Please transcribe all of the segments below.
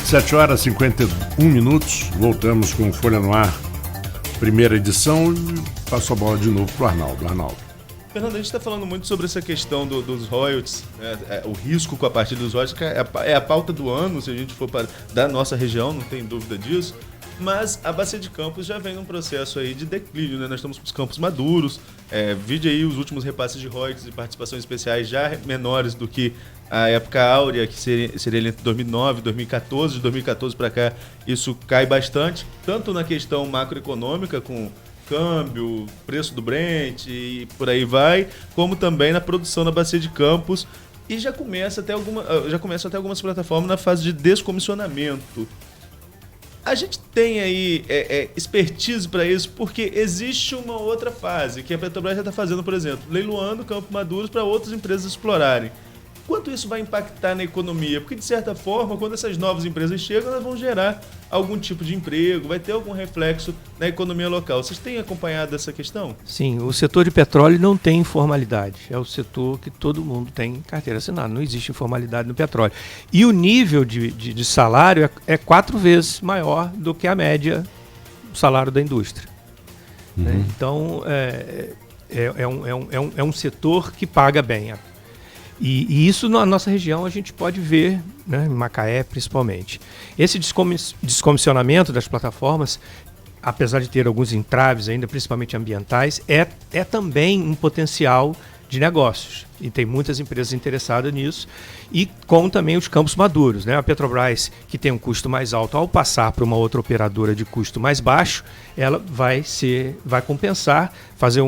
7 horas e 51 minutos, voltamos com Folha no Ar, primeira edição, e passo a bola de novo para o Arnaldo. Arnaldo. Fernando, a gente está falando muito sobre essa questão dos royalties, o risco com a partir dos royalties, que é a pauta do ano, se a gente for da nossa região, não tem dúvida disso, mas a Bacia de Campos já vem num processo aí de declínio, né? Nós estamos com os campos maduros, vide aí os últimos repasses de royalties e participações especiais já menores do que a época áurea, que seria entre 2009 e 2014, de 2014 para cá, isso cai bastante, tanto na questão macroeconômica, com câmbio, preço do Brent e por aí vai, como também na produção na Bacia de Campos, e já começa até algumas plataformas na fase de descomissionamento. A gente tem aí expertise para isso, porque existe uma outra fase, que a Petrobras já está fazendo, por exemplo, leiloando campos maduros para outras empresas explorarem. Quanto isso vai impactar na economia? Porque, de certa forma, quando essas novas empresas chegam, elas vão gerar algum tipo de emprego, vai ter algum reflexo na economia local. Vocês têm acompanhado essa questão? Sim, o setor de petróleo não tem informalidade. É o setor que todo mundo tem carteira assinada. Não existe informalidade no petróleo. E o nível de salário é 4 vezes maior do que a média do salário da indústria. Né? Então, é um setor que paga bem. E isso na nossa região a gente pode ver, né, em Macaé principalmente. Esse descomissionamento das plataformas, apesar de ter alguns entraves ainda, principalmente ambientais, é também um potencial de negócios. E tem muitas empresas interessadas nisso, e com também os campos maduros, né? A Petrobras, que tem um custo mais alto, ao passar para uma outra operadora de custo mais baixo, ela vai compensar, fazer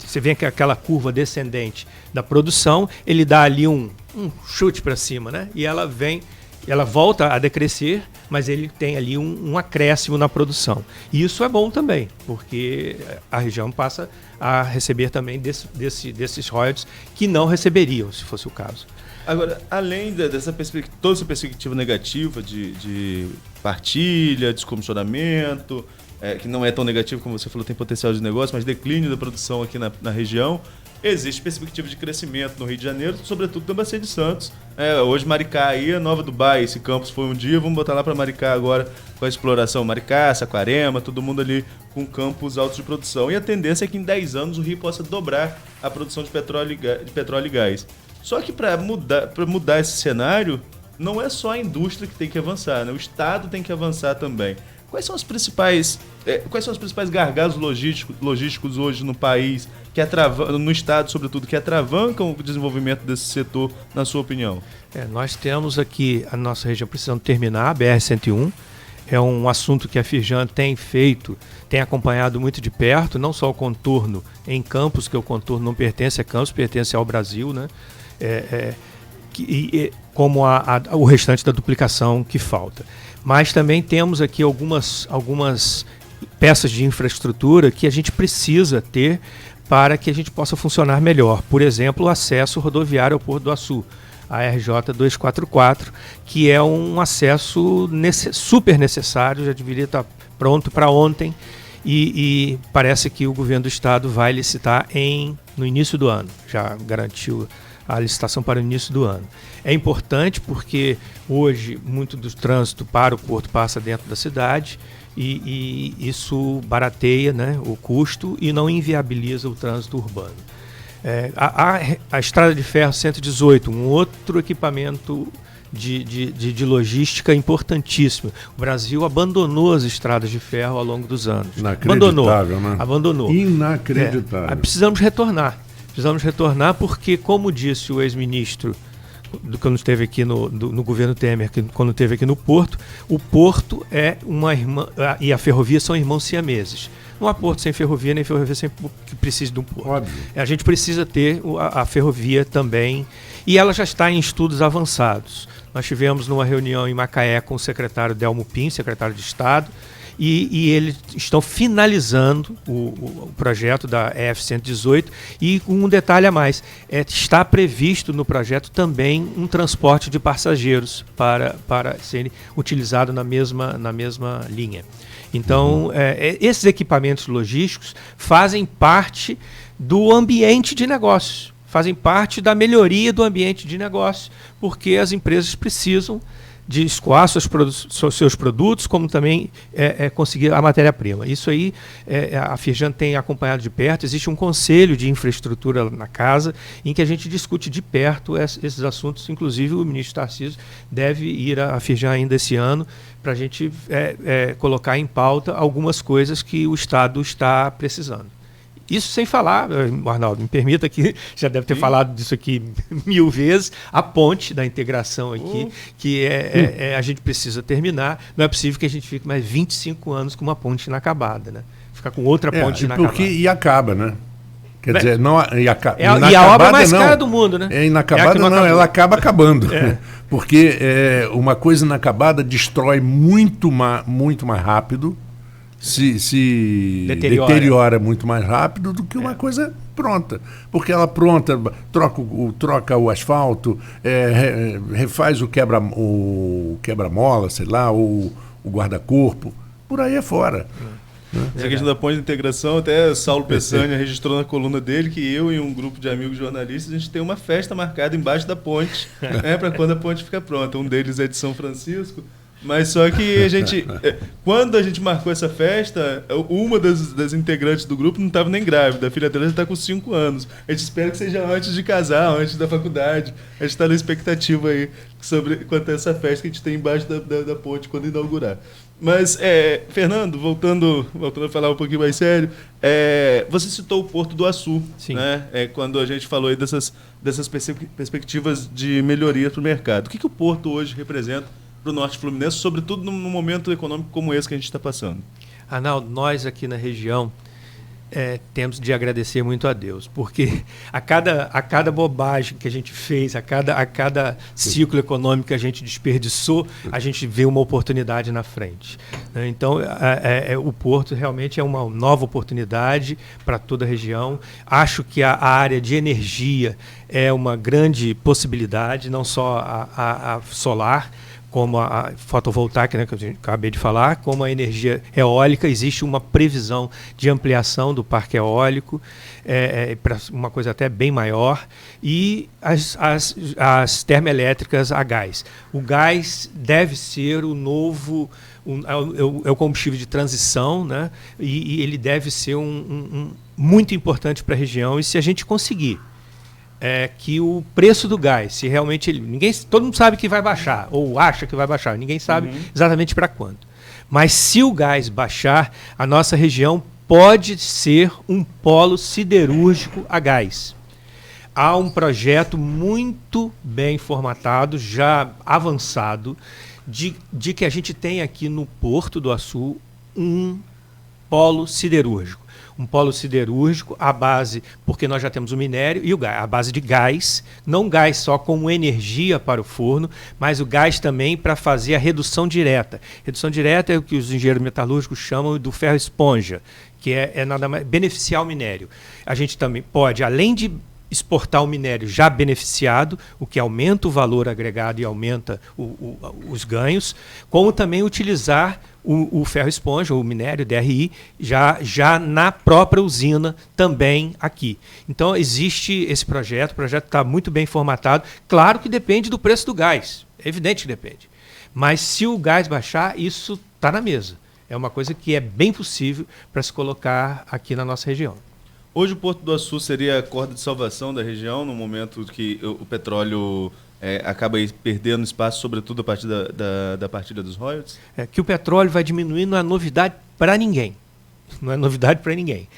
você vê aquela curva descendente da produção, ele dá ali um chute para cima, né? E ela volta a decrescer, mas ele tem ali um acréscimo na produção. E isso é bom também, porque a região passa a receber também desses royalties que não receberiam, se fosse o caso. Agora, além toda essa perspectiva negativa de partilha, descomissionamento, que não é tão negativo como você falou, tem potencial de negócio, mas declínio da produção aqui na região, existe perspectiva de crescimento no Rio de Janeiro, sobretudo na Bacia de Santos. Hoje Maricá aí é Nova Dubai, esse campus foi um dia, vamos botar lá para Maricá agora com a exploração Maricá, Saquarema, todo mundo ali com campos altos de produção. E a tendência é que em 10 anos o Rio possa dobrar a produção de petróleo e gás. Só que para mudar esse cenário, não é só a indústria que tem que avançar, né? O Estado tem que avançar também. Quais são os principais gargalos logísticos hoje no país, no Estado, sobretudo, que atravancam o desenvolvimento desse setor, na sua opinião? Nós temos aqui a nossa região precisando terminar, a BR-101. É um assunto que a Firjan tem acompanhado muito de perto, não só o contorno em Campos, que o contorno não pertence a Campos, pertence ao Brasil, né? Como o restante da duplicação que falta. Mas também temos aqui algumas peças de infraestrutura que a gente precisa ter para que a gente possa funcionar melhor. Por exemplo, o acesso rodoviário ao Porto do Açu, a RJ 244, que é um acesso super necessário, já deveria estar pronto para ontem, e parece que o governo do estado vai licitar no início do ano, já garantiu a licitação para o início do ano. É importante porque hoje muito do trânsito para o porto passa dentro da cidade e isso barateia, né, o custo e não inviabiliza o trânsito urbano. A Estrada de Ferro 118, um outro equipamento de logística importantíssimo. O Brasil abandonou as estradas de ferro ao longo dos anos. Inacreditável, né? Abandonou. Inacreditável. Precisamos retornar. Precisamos retornar porque, como disse o ex-ministro quando esteve aqui no governo Temer, quando esteve aqui no Porto, o Porto é uma irmã e a ferrovia são irmãos siameses. Não há porto sem ferrovia, nem ferrovia sem que precise de um porto. Óbvio. A gente precisa ter a ferrovia também, e ela já está em estudos avançados. Nós tivemos numa reunião em Macaé com o secretário Delmo Pin, secretário de Estado, e eles estão finalizando o projeto da EF-118 e com um detalhe a mais, está previsto no projeto também um transporte de passageiros para serem utilizados na mesma linha. Então, esses equipamentos logísticos fazem parte do ambiente de negócios, fazem parte da melhoria do ambiente de negócios, porque as empresas precisam de escoar seus produtos, como também conseguir a matéria-prima. Isso aí a Firjan tem acompanhado de perto. Existe um conselho de infraestrutura na casa em que a gente discute de perto esses assuntos. Inclusive o ministro Tarcísio deve ir à Firjan ainda esse ano para a gente colocar em pauta algumas coisas que o Estado está precisando. Isso sem falar, Arnaldo, me permita que já deve ter falado disso aqui 1000 vezes, a ponte da integração aqui, que a gente precisa terminar. Não é possível que a gente fique mais 25 anos com uma ponte inacabada, né? Ficar com outra ponte inacabada. E acaba, né? Quer dizer, não, e a obra mais cara do mundo, né? É inacabada, não, ela acaba acabando. Porque uma coisa inacabada destrói muito mais rápido, se deteriora muito mais rápido do que uma coisa pronta. Porque ela pronta, troca o asfalto, refaz o quebra-mola, sei lá, o guarda-corpo, por aí afora. Essa questão da ponte de integração, até Saulo Peçanha registrou na coluna dele que eu e um grupo de amigos jornalistas, a gente tem uma festa marcada embaixo da ponte, né, para quando a ponte ficar pronta. Um deles é de São Francisco, mas só que a gente, quando a gente marcou essa festa, uma das integrantes do grupo não estava nem grávida, a filha dela já está com 5 anos. A gente espera que seja antes de casar, antes da faculdade. A gente está na expectativa aí sobre quanto a essa festa que a gente tem embaixo da ponte quando inaugurar. Mas, Fernando, voltando a falar um pouquinho mais sério, você citou o Porto do Açu, né? Quando a gente falou aí dessas perspectivas de melhoria para o mercado. O que o Porto hoje representa para o Norte Fluminense, sobretudo num momento econômico como esse que a gente está passando? Arnaldo, nós aqui na região temos de agradecer muito a Deus, porque a cada bobagem que a gente fez, a cada ciclo econômico que a gente desperdiçou, a gente vê uma oportunidade na frente. Então, o Porto realmente é uma nova oportunidade para toda a região. Acho que a área de energia é uma grande possibilidade, não só a solar, como a fotovoltaica, né, que eu acabei de falar, como a energia eólica. Existe uma previsão de ampliação do parque eólico para uma coisa até bem maior, e as termoelétricas a gás. O gás deve ser o novo, é o combustível de transição, né, e ele deve ser muito importante para a região, e se a gente conseguir que o preço do gás, se realmente todo mundo sabe que vai baixar, ou acha que vai baixar, ninguém sabe exatamente para quando. Mas se o gás baixar, a nossa região pode ser um polo siderúrgico a gás. Há um projeto muito bem formatado, já avançado, de que a gente tem aqui no Porto do Açu um polo siderúrgico. Um polo siderúrgico à base, porque nós já temos o minério e o gás, à base de gás, não gás só como energia para o forno, mas o gás também para fazer a redução direta. Redução direta é o que os engenheiros metalúrgicos chamam do ferro esponja, que é nada mais beneficiar o minério. A gente também pode, além de exportar o minério já beneficiado, o que aumenta o valor agregado e aumenta os ganhos, como também utilizar o ferro esponja, o minério DRI, já na própria usina também aqui. Então existe esse projeto, o projeto está muito bem formatado. Claro que depende do preço do gás, é evidente que depende. Mas se o gás baixar, isso está na mesa. É uma coisa que é bem possível para se colocar aqui na nossa região. Hoje o Porto do Açu seria a corda de salvação da região, no momento que o petróleo acaba aí perdendo espaço, sobretudo a partir da partida dos royalties? Que o petróleo vai diminuir não é novidade para ninguém. Não é novidade para ninguém.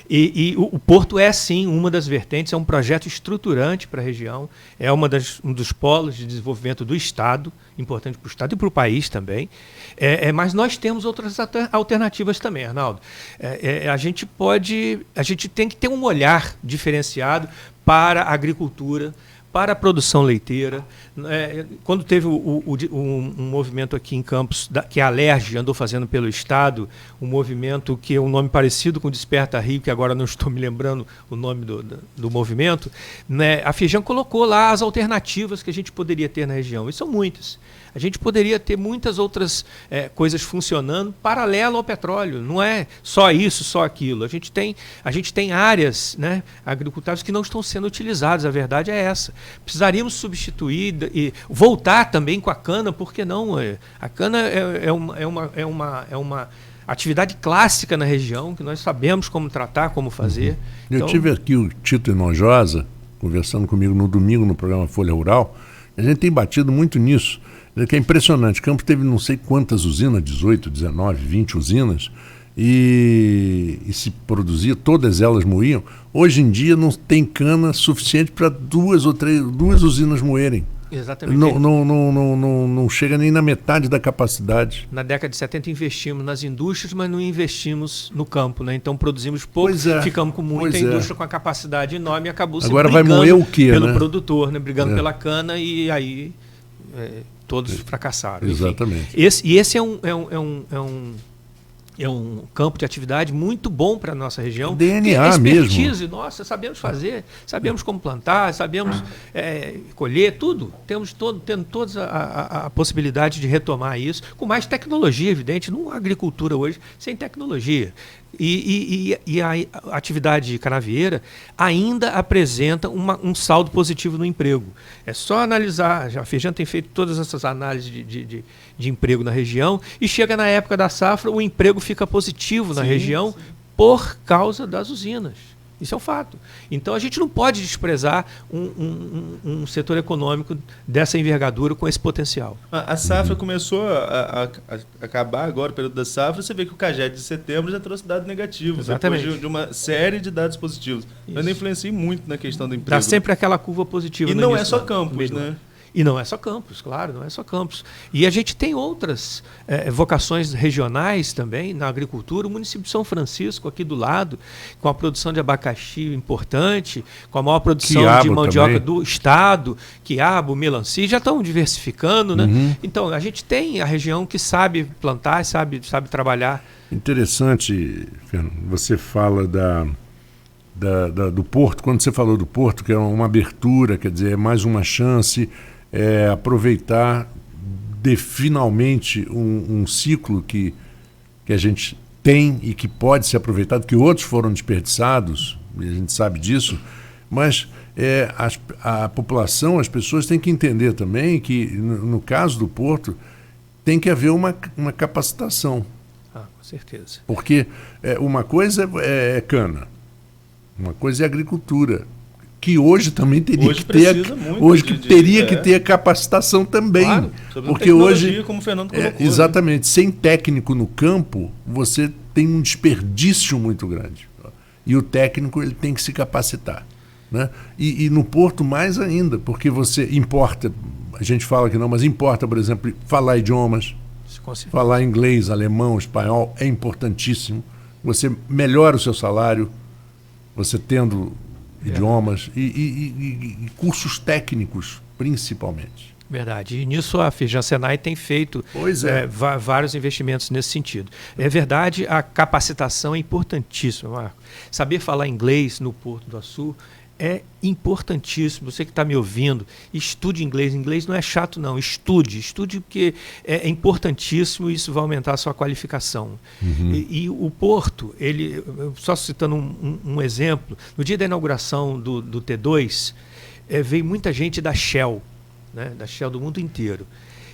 E o Porto é, sim, uma das vertentes, é um projeto estruturante para a região, é um dos polos de desenvolvimento do Estado, importante para o Estado e para o país também. Mas nós temos outras alternativas também, Arnaldo. A gente tem que ter um olhar diferenciado para a agricultura, para a produção leiteira. Quando teve um movimento aqui em Campos, que a Alerj andou fazendo pelo Estado, um movimento que é um nome parecido com o Desperta Rio, que agora não estou me lembrando o nome do movimento, né? A Firjan colocou lá as alternativas que a gente poderia ter na região, e são muitas. A gente poderia ter muitas outras coisas funcionando paralelo ao petróleo. Não é só isso, só aquilo. A gente tem áreas, né, agricultáveis que não estão sendo utilizadas. A verdade é essa. Precisaríamos substituir e voltar também com a cana, por que não? A cana é uma atividade clássica na região, que nós sabemos como tratar, como fazer. Eu tive aqui o Tito Enojosa, conversando comigo no domingo no programa Folha Rural. A gente tem batido muito nisso, que é impressionante. Campos teve não sei quantas usinas, 18, 19, 20 usinas, e se produzia, todas elas moíam. Hoje em dia não tem cana suficiente para duas usinas moerem. Exatamente. Não chega nem na metade da capacidade. Na década de 70 investimos nas indústrias, mas não investimos no campo, né? Então produzimos pouco, ficamos com muita indústria com a capacidade enorme e acabou se agora vai moer o quê, pelo né? produtor, né? Brigando pela cana e aí todos fracassaram. Exatamente. Esse é um campo de atividade muito bom para a nossa região. DNA expertise, mesmo. Nossa, sabemos fazer, sabemos como plantar, sabemos colher, tudo. Tendo toda a possibilidade de retomar isso, com mais tecnologia, evidente. Não há agricultura hoje sem tecnologia. E a atividade canavieira ainda apresenta um saldo positivo no emprego. É só analisar, a Feijão tem feito todas essas análises de emprego na região e chega na época da safra, o emprego fica positivo na região por causa das usinas. Isso é um fato. Então a gente não pode desprezar um setor econômico dessa envergadura com esse potencial. A safra começou a acabar agora, o período da safra, você vê que o CAGED de setembro já trouxe dados negativos. Exatamente. Depois de uma série de dados positivos. Ainda influencia muito na questão do emprego. Dá sempre aquela curva positiva. E no não início, é só Campos, né? E não é só Campos, claro, não é só Campos. E a gente tem outras vocações regionais também na agricultura. O município de São Francisco, aqui do lado, com a produção de abacaxi importante, com a maior produção quiabo de mandioca também do estado, quiabo, melancia, já estão diversificando, né? Então, a gente tem a região que sabe plantar, sabe trabalhar. Interessante, Fernando, você fala do Porto. Quando você falou do Porto, que é uma abertura, quer dizer, é mais uma chance, aproveitar finalmente um ciclo que a gente tem e que pode ser aproveitado, que outros foram desperdiçados, e a gente sabe disso, mas a população, as pessoas têm que entender também que, no caso do Porto, tem que haver uma capacitação. Com certeza. Porque uma coisa é cana, uma coisa é agricultura, que hoje também teria que ter que ter capacitação também. Claro, porque hoje, como o Fernando colocou, exatamente, né? Sem técnico no campo, você tem um desperdício muito grande. E o técnico ele tem que se capacitar, né? E no Porto mais ainda, porque você importa, a gente fala que não, mas importa, por exemplo, falar idiomas, falar inglês, alemão, espanhol, é importantíssimo. Você melhora o seu salário, você tendo idiomas e cursos técnicos, principalmente. Verdade. E nisso a Feijão Senai tem feito vários investimentos nesse sentido. É verdade, a capacitação é importantíssima, Marco. Saber falar inglês no Porto do Açu é importantíssimo. Você que está me ouvindo, estude inglês. Inglês não é chato, não. Estude porque é importantíssimo e isso vai aumentar a sua qualificação. E o Porto, só citando um exemplo, no dia da inauguração do T2, veio muita gente da Shell, né, da Shell do mundo inteiro.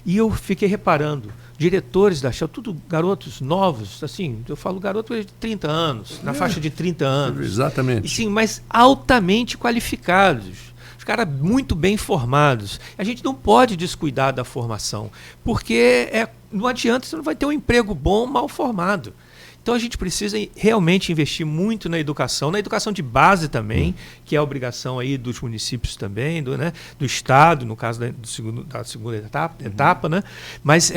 E eu fiquei reparando, diretores da Shell, tudo garotos novos, assim, eu falo garoto de 30 anos, na faixa de 30 anos. Exatamente. E, sim, mas altamente qualificados. Os caras muito bem formados. A gente não pode descuidar da formação, porque não adianta, você não vai ter um emprego bom mal formado. Então a gente precisa realmente investir muito na educação de base também, que é a obrigação aí dos municípios também, do Estado, no caso da segunda etapa, né? Mas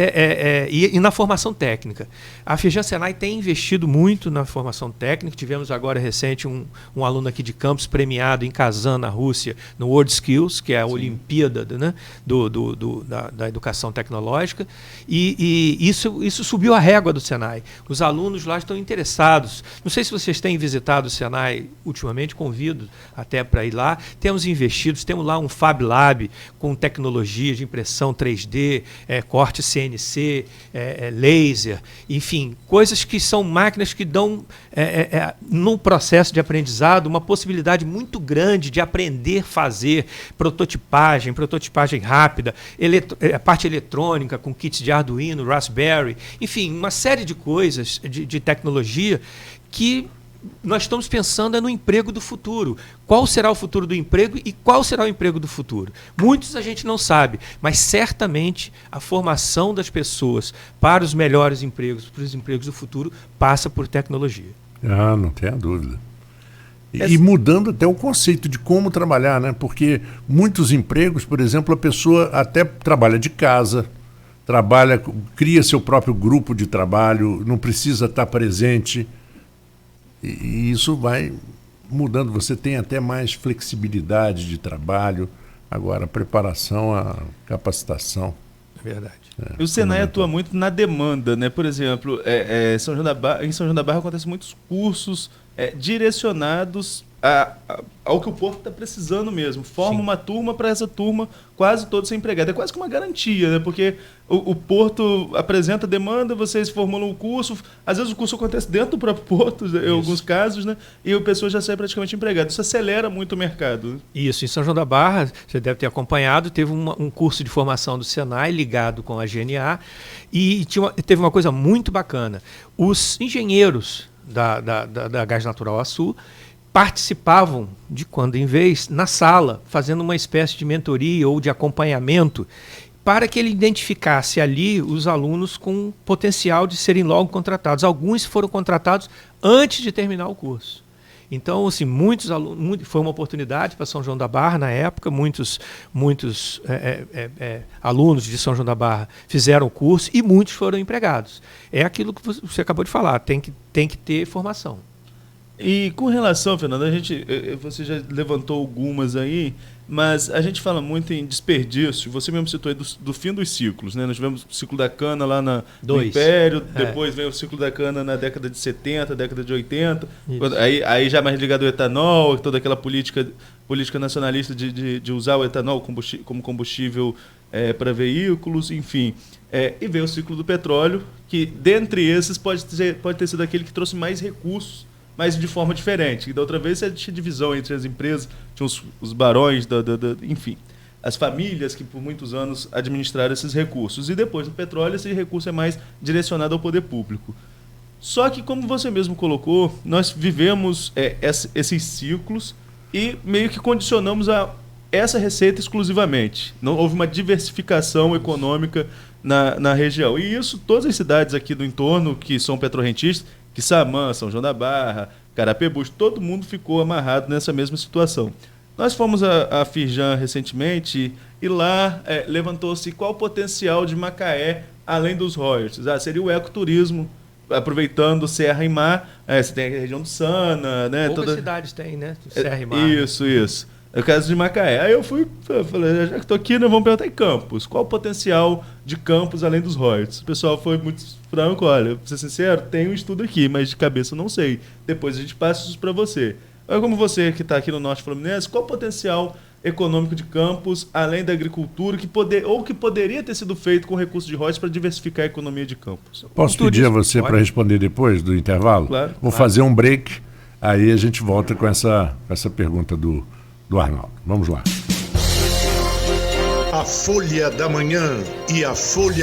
e na formação técnica. A Feijão Senai tem investido muito na formação técnica. Tivemos agora recente um aluno aqui de Campos premiado em Kazan, na Rússia, no World Skills, que é a Olimpíada, né? da educação tecnológica. E isso subiu a régua do Senai. Os alunos lá lá estão interessados. Não sei se vocês têm visitado o Senai ultimamente, convido até para ir lá. Temos investidos, temos lá um Fab Lab com tecnologia de impressão 3D, corte CNC, laser, enfim, coisas que são máquinas que dão, no processo de aprendizado, uma possibilidade muito grande de aprender a fazer prototipagem rápida, a parte eletrônica com kits de Arduino, Raspberry, enfim, uma série de coisas de tecnologia que nós estamos pensando no emprego do futuro. Qual será o futuro do emprego e qual será o emprego do futuro? Muitos a gente não sabe, mas certamente a formação das pessoas para os melhores empregos, para os empregos do futuro, passa por tecnologia. Não tenha dúvida. E mudando até o conceito de como trabalhar, né? Porque muitos empregos, por exemplo, a pessoa até trabalha de casa, cria seu próprio grupo de trabalho, não precisa estar presente. E isso vai mudando. Você tem até mais flexibilidade de trabalho. Agora, a preparação, a capacitação. É verdade. E o Senai atua muito na demanda, né? Por exemplo, em São João da Barra acontecem muitos cursos direcionados ao que o Porto está precisando mesmo. Forma uma turma, para essa turma quase todos ser empregados. É quase que uma garantia, né? Porque o Porto apresenta demanda, vocês formulam o curso, às vezes o curso acontece dentro do próprio Porto, em alguns casos, né? E a pessoa já sai praticamente empregada. Isso acelera muito o mercado. Né? Isso, em São João da Barra, você deve ter acompanhado, teve um curso de formação do Senai ligado com a GNA e teve uma coisa muito bacana. Os engenheiros da Gás Natural Açu participavam, de quando em vez, na sala, fazendo uma espécie de mentoria ou de acompanhamento, para que ele identificasse ali os alunos com potencial de serem logo contratados. Alguns foram contratados antes de terminar o curso. Então, assim, muitos alunos, foi uma oportunidade para São João da Barra na época, muitos alunos de São João da Barra fizeram o curso e muitos foram empregados. É aquilo que você acabou de falar, tem que ter formação. E com relação, Fernando, você já levantou algumas aí, mas a gente fala muito em desperdício. Você mesmo citou aí do fim dos ciclos, né? Nós tivemos o ciclo da cana lá no Império, depois vem o ciclo da cana na década de 70, década de 80, aí já mais ligado ao etanol, toda aquela política nacionalista de usar o etanol como combustível para veículos, enfim. E veio o ciclo do petróleo, que dentre esses pode ter sido aquele que trouxe mais recursos, mas de forma diferente. E da outra vez, tinha divisão entre as empresas, tinha os barões, enfim, as famílias que por muitos anos administraram esses recursos. E depois do petróleo, esse recurso é mais direcionado ao poder público. Só que, como você mesmo colocou, nós vivemos esses ciclos e meio que condicionamos a essa receita exclusivamente. Não houve uma diversificação econômica na região. E isso, todas as cidades aqui do entorno que são petrorrentistas, Quissamã, São João da Barra, Carapebus, todo mundo ficou amarrado nessa mesma situação. Nós fomos a Firjan recentemente e lá levantou-se qual o potencial de Macaé além dos royalties. Seria o ecoturismo, aproveitando Serra e Mar. Você tem a região do Sana, né? Poucas cidades tem, né? Serra e Mar. Isso. É o caso de Macaé. Aí eu falei, já que estou aqui, nós vamos perguntar em Campos. Qual o potencial de Campos além dos royalties? O pessoal foi muito franco, olha, para ser sincero, tem um estudo aqui, mas de cabeça eu não sei. Depois a gente passa isso para você. Olha, como você que está aqui no Norte Fluminense, qual o potencial econômico de Campos, além da agricultura, que poderia ter sido feito com recursos de royalties para diversificar a economia de Campos? Posso pedir a você para responder depois do intervalo? Claro. Vou fazer um break, aí a gente volta com essa pergunta do Arnaldo. Vamos lá. A Folha da Manhã e a Folha